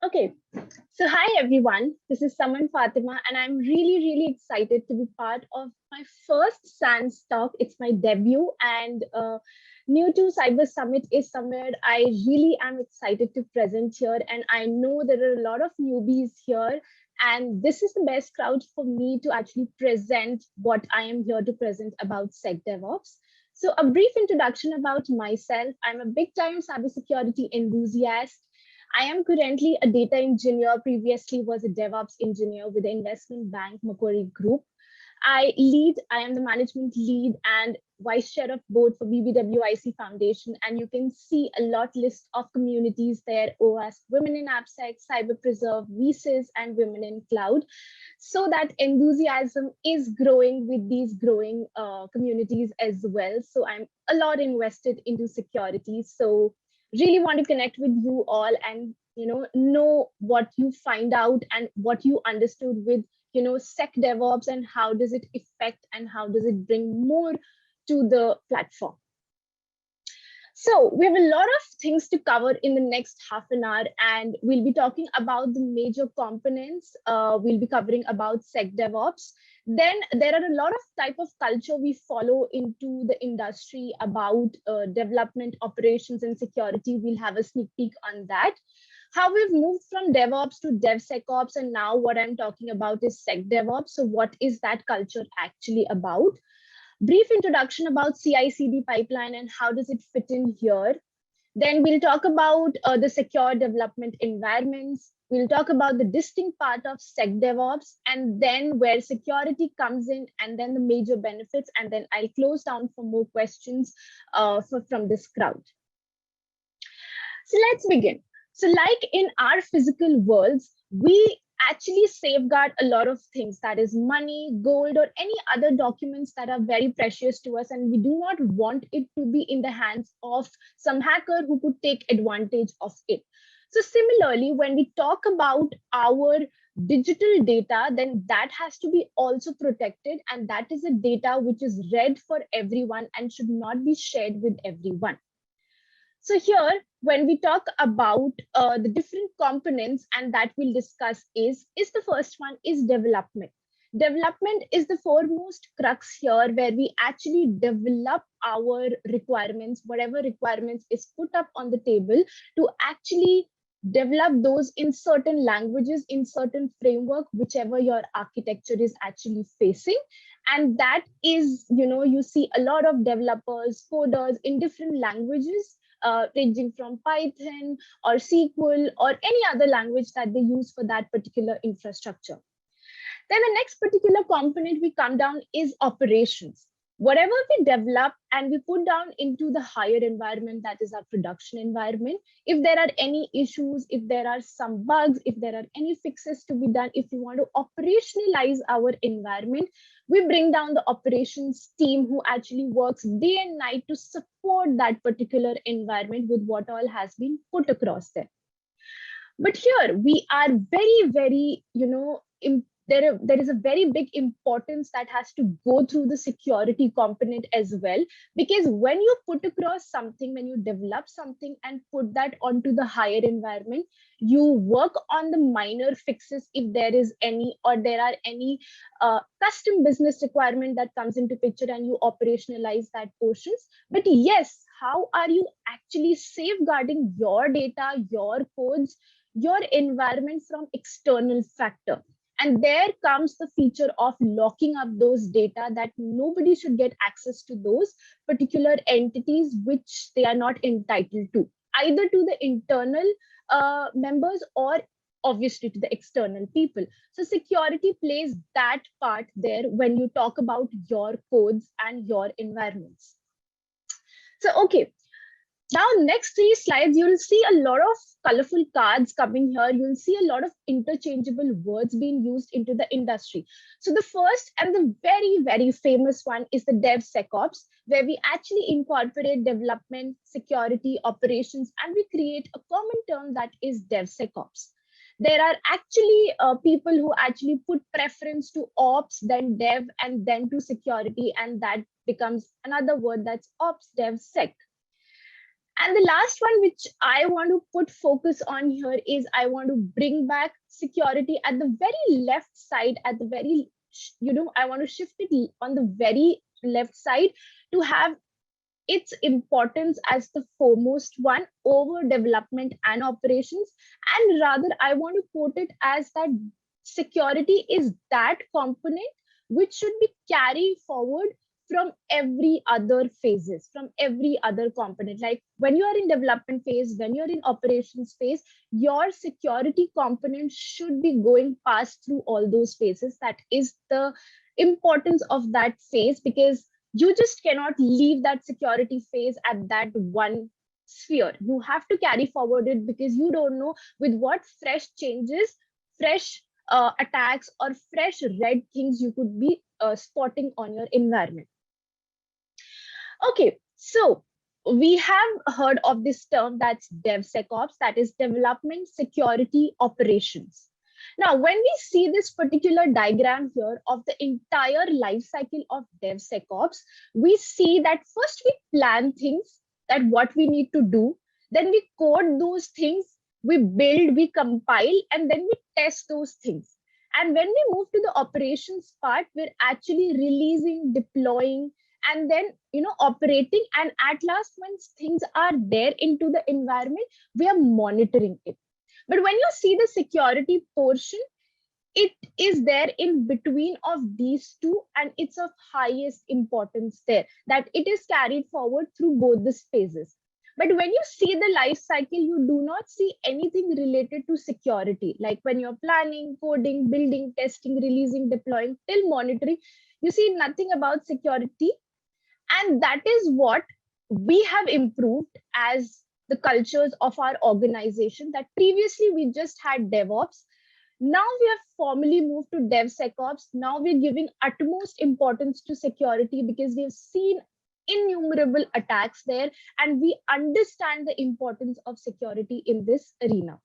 Okay, so hi everyone, this is Saman Fatima, and I'm really excited to be part of my first SANS talk. It's my debut, and new to Cyber Summit is somewhere I really am excited to present here. And I know there are a lot of newbies here, and this is the best crowd for me to actually present what I am here to present about SecDevOps. So, a brief introduction about myself. I'm a big time cybersecurity enthusiast. I am currently a data engineer, previously was a DevOps engineer with the investment bank Macquarie Group. I am the management lead and vice chair of board for BBWIC Foundation. And you can see a lot list of communities there, OAS, Women in AppSec, Cyber Preserve, VSIS, and Women in Cloud. So that enthusiasm is growing with these growing communities as well. So I'm a lot invested into security. So really want to connect with you all and know what you find out and what you understood with SecDevOps and how does it affect and how does it bring more to the platform. So we have a lot of things to cover in the next half an hour, and we'll be talking about the major components. We'll be covering about SecDevOps. Then there are a lot of type of culture we follow into the industry about development, operations, and security. We'll have a sneak peek on that. How we've moved from DevOps to DevSecOps, and now what I'm talking about is SecDevOps. So what is that culture actually about? Brief introduction about CICD pipeline and how does it fit in here. Then we'll talk about the secure development environments. We'll talk about the distinct part of SecDevOps and then where security comes in and then the major benefits. And then I'll close down for more questions from this crowd. So let's begin. So like in our physical worlds, we actually safeguard a lot of things, that is money, gold, or any other documents that are very precious to us, and we do not want it to be in the hands of some hacker who could take advantage of it. So similarly, when we talk about our digital data, then that has to be also protected, and that is a data which is read for everyone and should not be shared with everyone. So here, when we talk about the different components and that we'll discuss is the first one is development. Development is the foremost crux here where we actually develop our requirements, whatever requirements is put up on the table to actually develop those in certain languages, in certain framework, whichever your architecture is actually facing. And that is, you see a lot of developers, coders in different languages, ranging from Python or SQL or any other language that they use for that particular infrastructure. Then the next particular component we come down is operations. Whatever we develop and we put down into the higher environment, that is our production environment, if there are any issues, if there are some bugs, if there are any fixes to be done, if we want to operationalize our environment, we bring down the operations team who actually works day and night to support that particular environment with what all has been put across there. But here we are very, there is a very big importance that has to go through the security component as well, because when you put across something, when you develop something and put that onto the higher environment, you work on the minor fixes if there is any, or there are any custom business requirement that comes into picture and you operationalize that portions. But yes, how are you actually safeguarding your data, your codes, your environment from external factor? And there comes the feature of locking up those data, that nobody should get access to those particular entities which they are not entitled to, either to the internal members or obviously to the external people. So security plays that part there when you talk about your codes and your environments. So, okay. Now, next 3 slides, you'll see a lot of colorful cards coming here. You'll see a lot of interchangeable words being used into the industry. So the first and the very famous one is the DevSecOps, where we actually incorporate development, security, operations, and we create a common term that is DevSecOps. There are actually people who actually put preference to ops, then dev, and then to security, and that becomes another word, that's ops, dev, sec. And the last one, which I want to put focus on here, is I want to bring back security at the very left side, at the very, I want to shift it on the very left side to have its importance as the foremost one over development and operations. And rather, I want to quote it as that security is that component which should be carried forward from every other phases, from every other component. Like when you are in development phase, when you're in operations phase, your security component should be going past through all those phases. That is the importance of that phase, because you just cannot leave that security phase at that one sphere. You have to carry forward it, because you don't know with what fresh changes, fresh attacks, or fresh red things you could be spotting on your environment. Okay, so we have heard of this term, that's DevSecOps, that is Development Security Operations. Now, when we see this particular diagram here of the entire life cycle of DevSecOps, we see that first we plan things, that what we need to do, then we code those things, we build, we compile, and then we test those things. And when we move to the operations part, we're actually releasing, deploying, and then operating. And at last, when things are there into the environment, we are monitoring it. But when you see the security portion, it is there in between of these two, and it's of highest importance there, that it is carried forward through both the phases. But when you see the life cycle, you do not see anything related to security. Like when you're planning, coding, building, testing, releasing, deploying, till monitoring, you see nothing about security. And that is what we have improved as the cultures of our organization, that previously we just had DevOps. Now we have formally moved to DevSecOps. Now we're giving utmost importance to security, because we've seen innumerable attacks there, and we understand the importance of security in this arena.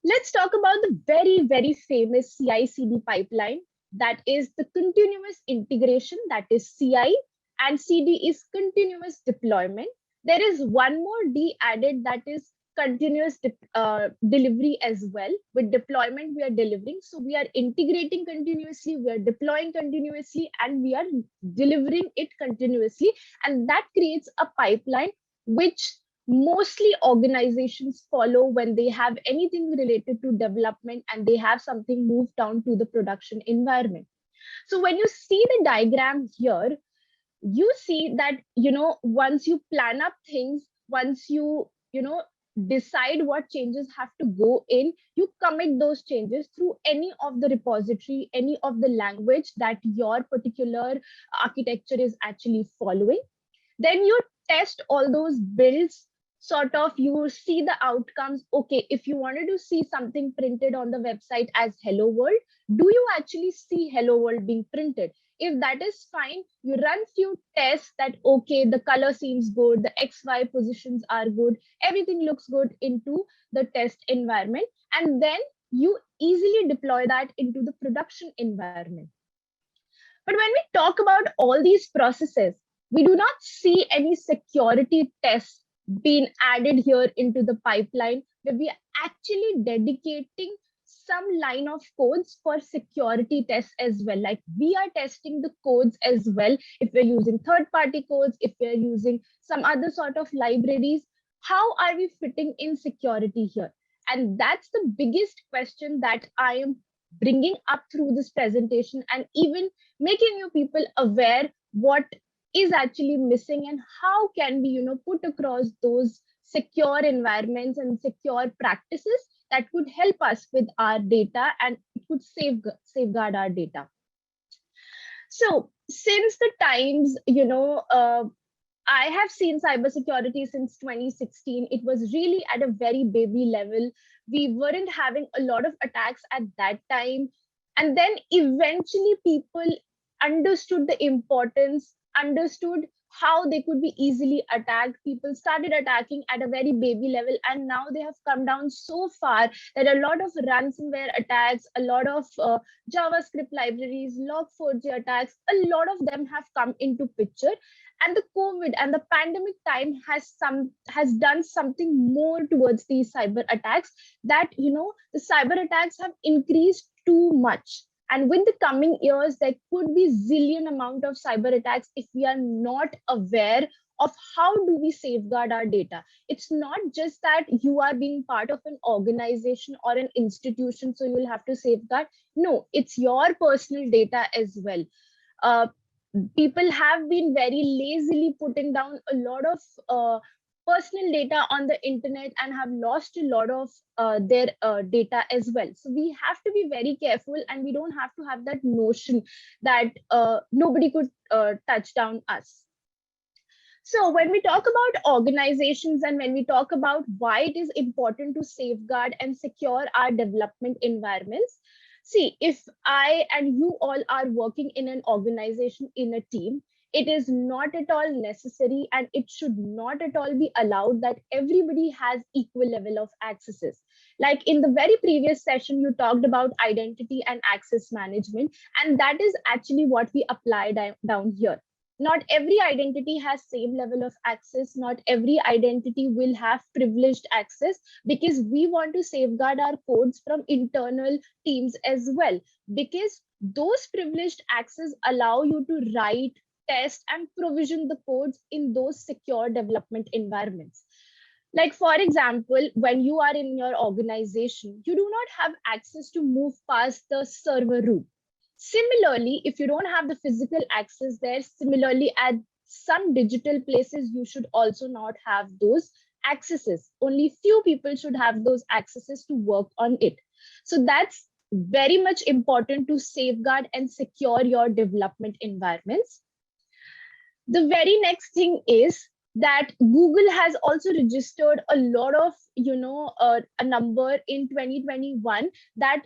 Let's talk about the very, very famous CICD pipeline. That is the continuous integration, that is CI, and CD is continuous deployment. There is one more D added, that is continuous delivery as well. With deployment, we are delivering. So we are integrating continuously, we are deploying continuously, and we are delivering it continuously. And that creates a pipeline which mostly organizations follow when they have anything related to development and they have something moved down to the production environment. So when you see the diagram here, you see that, once you plan up things, once you decide what changes have to go in, you commit those changes through any of the repository, any of the language that your particular architecture is actually following. Then you test all those builds, sort of you see the outcomes. Okay, if you wanted to see something printed on the website as hello world, do you actually see hello world being printed? If that is fine, you run few tests that, okay, the color seems good, the XY positions are good, everything looks good into the test environment, and then you easily deploy that into the production environment. But when we talk about all these processes, we do not see any security tests being added here into the pipeline, where we are actually dedicating some line of codes for security tests as well. Like we are testing the codes as well. If we're using third-party codes, if we're using some other sort of libraries, how are we fitting in security here? And that's the biggest question that I am bringing up through this presentation, and even making you people aware what is actually missing and how can we put across those secure environments and secure practices that could help us with our data, and it could safeguard our data. So since the times, I have seen cybersecurity since 2016. It was really at a very baby level. We weren't having a lot of attacks at that time. And then eventually people understood the importance, understood how they could be easily attacked. People started attacking at a very baby level, and now they have come down so far that a lot of ransomware attacks, a lot of JavaScript libraries, Log4j attacks, a lot of them have come into picture. And the COVID and the pandemic time has done something more towards these cyber attacks, that the cyber attacks have increased too much. And with the coming years, there could be zillion amount of cyber attacks if we are not aware of how do we safeguard our data. It's not just that you are being part of an organization or an institution, so you will have to safeguard. No, it's your personal data as well. uh, People have been very lazily putting down a lot of personal data on the internet and have lost a lot of their data as well. So we have to be very careful, and we don't have to have that notion that nobody could touch down us. So when we talk about organizations and when we talk about why it is important to safeguard and secure our development environments, see, if I and you all are working in an organization, in a team, it is not at all necessary and it should not at all be allowed that everybody has equal level of accesses. Like in the very previous session, you talked about identity and access management, and that is actually what we apply down here. Not every identity has same level of access. Not every identity will have privileged access, because we want to safeguard our codes from internal teams as well, because those privileged access allow you to write, test and provision the codes in those secure development environments. Like for example, when you are in your organization, you do not have access to move past the server room. Similarly, if you don't have the physical access there, similarly at some digital places, you should also not have those accesses. Only few people should have those accesses to work on it. So that's very much important to safeguard and secure your development environments. The very next thing is that Google has also registered a lot of, a number in 2021, that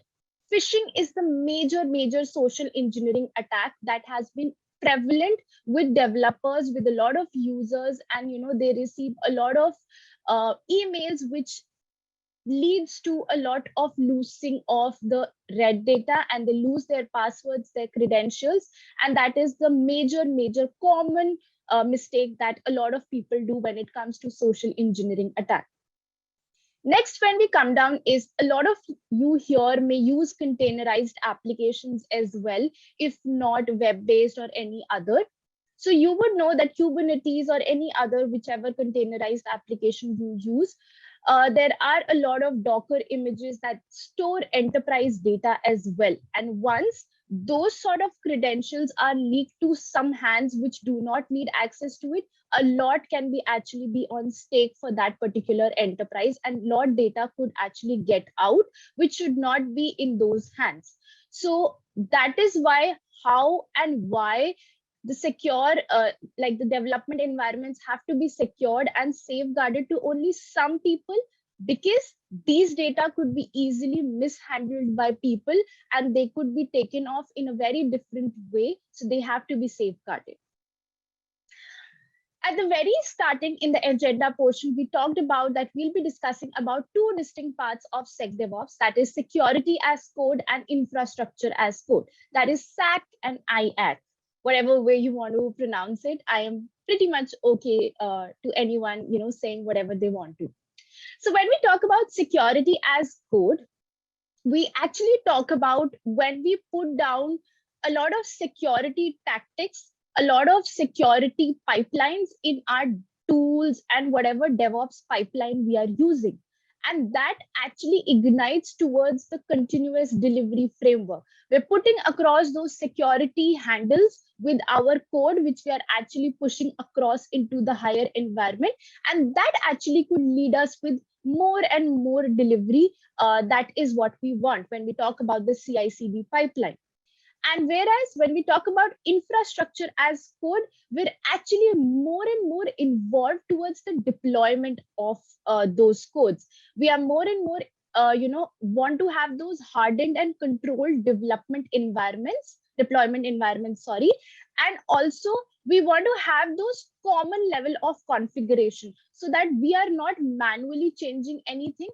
phishing is the major social engineering attack that has been prevalent with developers, with a lot of users, and they receive a lot of emails which leads to a lot of losing of the red data, and they lose their passwords, their credentials, and that is the major common mistake that a lot of people do when it comes to social engineering attack. Next, when we come down, is a lot of you here may use containerized applications as well, if not web-based or any other. So you would know that Kubernetes or any other, whichever containerized application you use, there are a lot of Docker images that store enterprise data as well. And once those sort of credentials are leaked to some hands which do not need access to it, a lot can be actually be on stake for that particular enterprise, and lot data could actually get out, which should not be in those hands. So that is why, how and why the secure, like the development environments have to be secured and safeguarded to only some people, because these data could be easily mishandled by people and they could be taken off in a very different way. So they have to be safeguarded. At the very starting in the agenda portion, we talked about that we'll be discussing about two distinct parts of SecDevOps, that is security as code and infrastructure as code, that is SAC and IAC. Whatever way you want to pronounce it, I am pretty much okay to anyone, saying whatever they want to. So when we talk about security as code, we actually talk about when we put down a lot of security tactics, a lot of security pipelines in our tools and whatever DevOps pipeline we are using. And that actually ignites towards the continuous delivery framework. We're putting across those security handles with our code, which we are actually pushing across into the higher environment. And that actually could lead us with more and more delivery. That is what we want when we talk about the CICD pipeline. And whereas when we talk about infrastructure as code, we're actually more and more involved towards the deployment of those codes. We are more and more, want to have those hardened and controlled deployment environments. And also we want to have those common level of configuration so that we are not manually changing anything.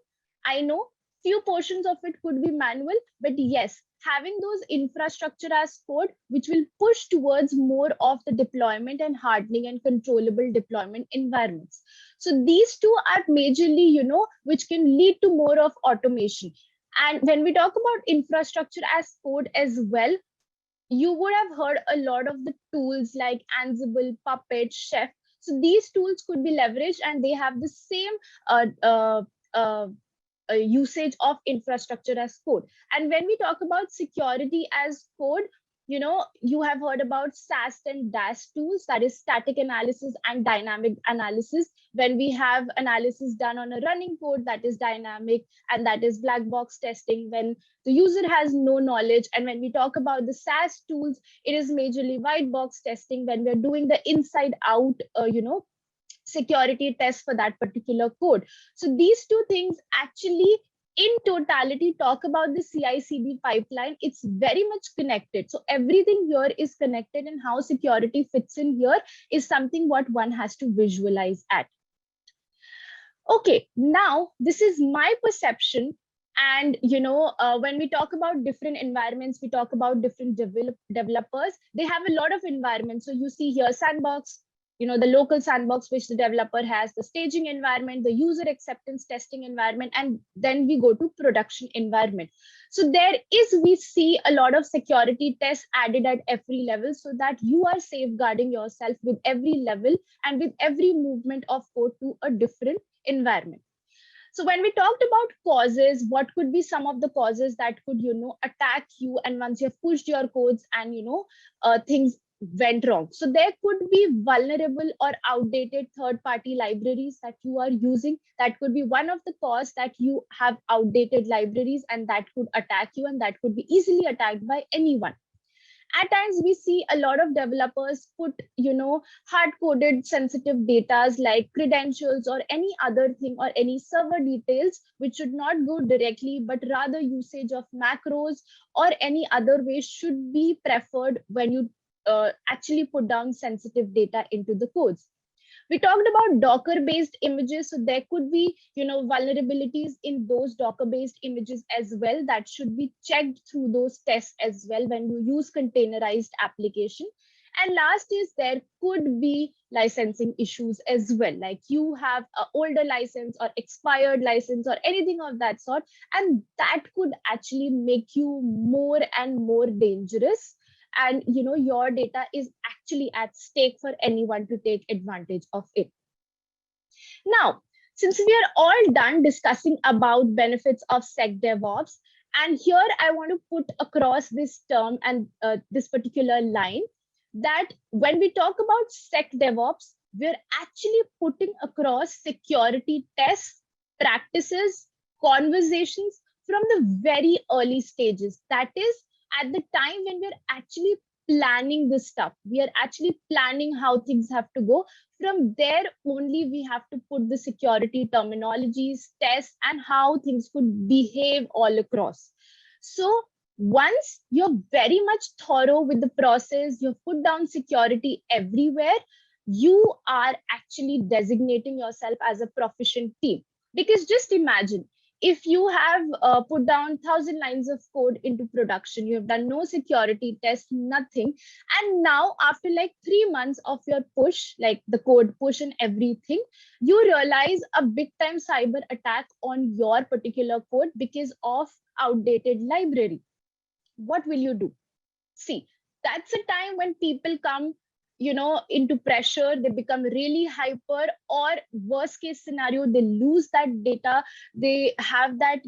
I know few portions of it could be manual, but yes, having those infrastructure as code, which will push towards more of the deployment and hardening and controllable deployment environments. So these two are majorly, which can lead to more of automation. And when we talk about infrastructure as code as well, you would have heard a lot of the tools like Ansible, Puppet, Chef. So these tools could be leveraged and they have the same uh, uh, uh, usage of infrastructure as code. And when we talk about security as code, you have heard about SAST and DAS tools, that is static analysis and dynamic analysis. When we have analysis done on a running code, that is dynamic, and that is black box testing when the user has no knowledge. And when we talk about the SAST tools, it is majorly white box testing when we're doing the inside out, security test for that particular code. So these two things actually in totality talk about the CICD pipeline. It's very much connected. So everything here is connected, and how security fits in here is something what one has to visualize at. Okay, now this is my perception. And when we talk about different environments, we talk about different developers. They have a lot of environments. So you see here sandbox, the local sandbox which the developer has, the staging environment, the user acceptance testing environment, and then we go to production environment. So we see a lot of security tests added at every level, so that you are safeguarding yourself with every level and with every movement of code to a different environment. So when we talked about causes, what could be some of the causes that could, attack you, and once you have pushed your codes and, things went wrong. So there could be vulnerable or outdated third-party libraries that you are using. That could be one of the cause, that you have outdated libraries, and that could attack you, and that could be easily attacked by anyone. At times we see a lot of developers put, hard-coded sensitive data like credentials or any other thing, or any server details, which should not go directly, but rather usage of macros or any other way should be preferred when you actually put down sensitive data into the codes. We talked about Docker-based images. So there could be, vulnerabilities in those Docker-based images as well, that should be checked through those tests as well when you use containerized application. And last is there could be licensing issues as well, like you have an older license or expired license or anything of that sort, and that could actually make you more and more dangerous. And your data is actually at stake for anyone to take advantage of it. Now, since we are all done discussing about benefits of SecDevOps, and here I want to put across this term and this particular line, that when we talk about SecDevOps, we're actually putting across security tests, practices, conversations from the very early stages. That is, at the time when we're actually planning this stuff, we are actually planning how things have to go. From there only we have to put the security terminologies, tests, and how things could behave all across. So once you're very much thorough with the process, you've put down security everywhere, you are actually designating yourself as a proficient team. Because just imagine, if you have put down 1,000 lines of code into production, you have done no security test, nothing. And now after like 3 months of your push, like the code push and everything, you realize a big time cyber attack on your particular code because of outdated library. What will you do? See, that's a time when people come, into pressure, they become really hyper, or worst case scenario, they lose that data, they have that,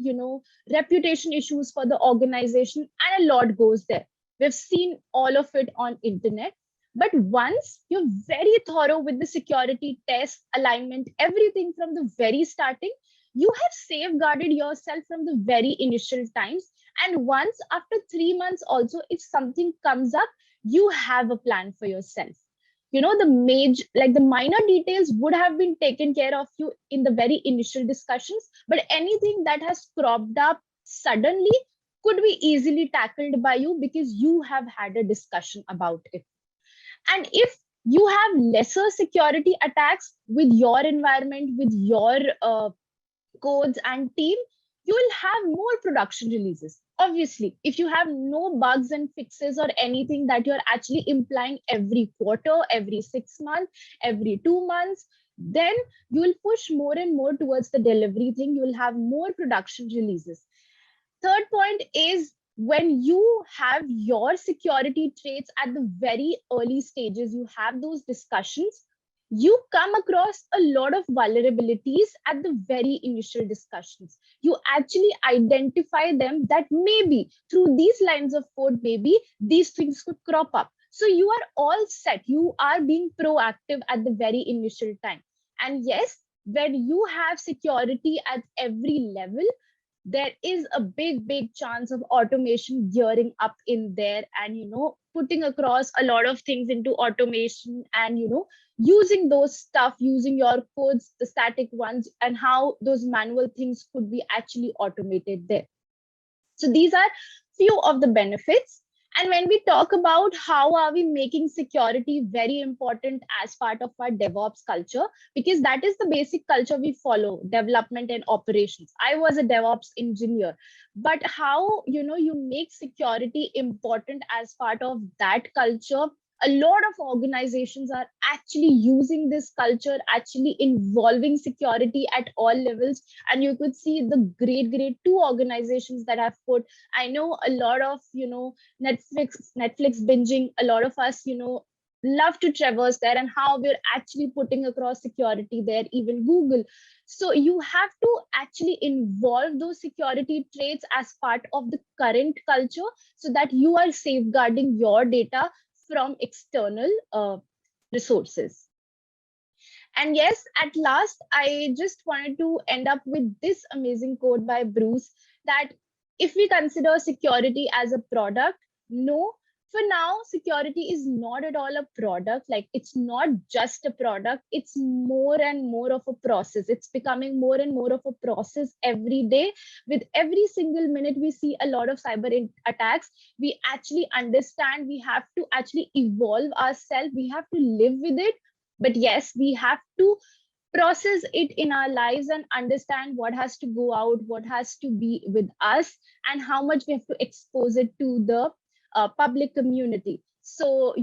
reputation issues for the organization, and a lot goes there. We've seen all of it on internet. But once you're very thorough with the security test, alignment, everything from the very starting, you have safeguarded yourself from the very initial times. And once after 3 months also, if something comes up, you have a plan for yourself. The minor details would have been taken care of you in the very initial discussions, but anything that has cropped up suddenly could be easily tackled by you because you have had a discussion about it. And if you have lesser security attacks with your environment, with your codes and team, you will have more production releases. Obviously, if you have no bugs and fixes or anything that you're actually implying every quarter, every 6 months, every 2 months, then you will push more and more towards the delivery thing. You will have more production releases. Third point is when you have your security traits at the very early stages, you have those discussions, you come across a lot of vulnerabilities at the very initial discussions. You actually identify them that maybe through these lines of code, maybe these things could crop up. So you are all set. You are being proactive at the very initial time. And yes, when you have security at every level, there is a big chance of automation gearing up in there, and putting across a lot of things into automation, and using those stuff, using your codes, the static ones, and how those manual things could be actually automated there. So these are few of the benefits. And when we talk about how are we making security very important as part of our DevOps culture, because that is the basic culture we follow, development and operations. I was a DevOps engineer, but how you make security important as part of that culture. A lot of organizations are actually using this culture, actually involving security at all levels. And you could see the great two organizations that have put, I know a lot of Netflix binging, a lot of us love to traverse there, and how we're actually putting across security there, even Google. So you have to actually involve those security traits as part of the current culture, so that you are safeguarding your data from external resources. And yes, at last, I just wanted to end up with this amazing quote by Bruce, that if we consider security as a product, no, for now, security is not at all a product. Like, it's not just a product, it's more and more of a process. It's becoming more and more of a process every day. With every single minute we see a lot of cyber attacks, we actually understand we have to actually evolve ourselves, we have to live with it. But yes, we have to process it in our lives and understand what has to go out, what has to be with us, and how much we have to expose it to the public community. So,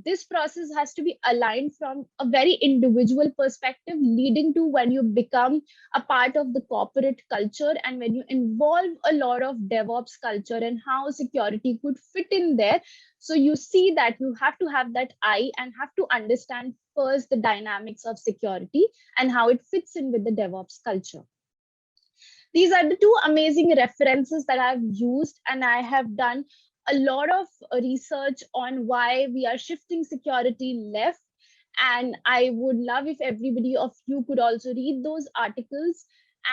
this process has to be aligned from a very individual perspective, leading to when you become a part of the corporate culture, and when you involve a lot of DevOps culture and how security could fit in there. So you see that you have to have that eye and have to understand first the dynamics of security and how it fits in with the DevOps culture. These are the two amazing references that I've used, and I have done a lot of research on why we are shifting security left. And I would love if everybody of you could also read those articles.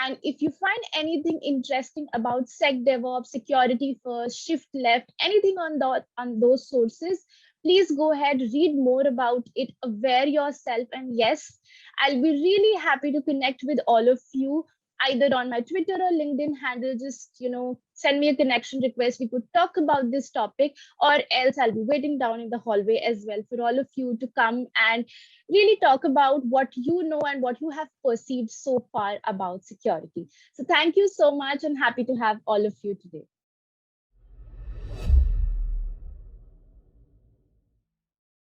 And if you find anything interesting about SecDevOps, security first, shift left, anything on those sources, please go ahead, read more about it, aware yourself. And yes, I'll be really happy to connect with all of you, either on my Twitter or LinkedIn handle. Just, send me a connection request. We could talk about this topic, or else I'll be waiting down in the hallway as well for all of you to come and really talk about what you know and what you have perceived so far about security. So thank you so much, and happy to have all of you today.